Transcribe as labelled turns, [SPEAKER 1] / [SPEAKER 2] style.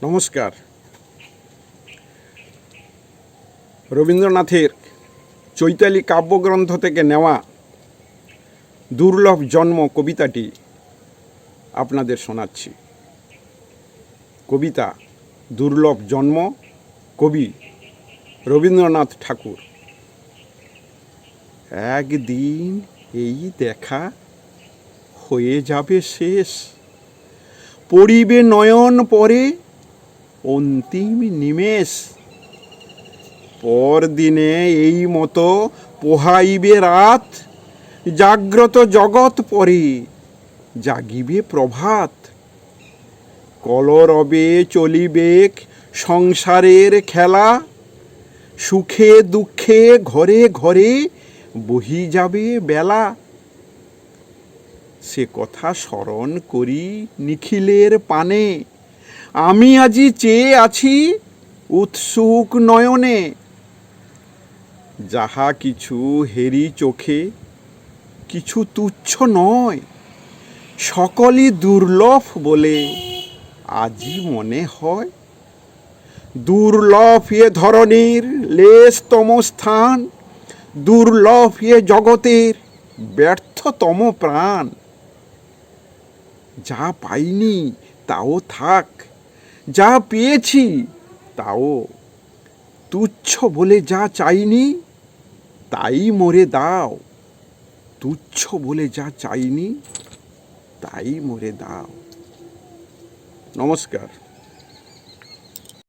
[SPEAKER 1] নমস্কার। রবীন্দ্রনাথের চৈতালি কাব্যগ্রন্থ থেকে নেওয়া দুর্লভ জন্ম কবিতাটি আপনাদের শোনাচ্ছি। কবিতা দুর্লভ জন্ম, কবি রবীন্দ্রনাথ ঠাকুর। একদিন এই দেখা হয়ে যাবে শেষ, পড়িবে নয়ন পরে অন্তিম নিমেষ। পরদিনে এই মতো পোহাইবে রাত, জাগ্রত জগৎ পরে জাগিবে প্রভাত। কলরবে চলিবেক সংসারের খেলা, সুখে দুঃখে ঘরে ঘরে বহি যাবে বেলা। সে কথা স্মরণ করি নিখিলের পানে, আমি আজি চেয়ে আছি উৎসুক নয়নে। যাহা কিছু হেরি চোখে কিছু তুচ্ছ নয়, সকলই দুর্লভ বলে আজি মনে হয়। দুর্লভ এ ধরনের লেশতম স্থান, দুর্লভ এ জগতের ব্যর্থতম প্রাণ। যা পাইনি তাও থাক, যা পেয়েছি তাও তুচ্ছ বলে যা চাইনি তাই মোরে দাও। তুচ্ছ বলে যা চাইনি তাই মোরে দাও। নমস্কার।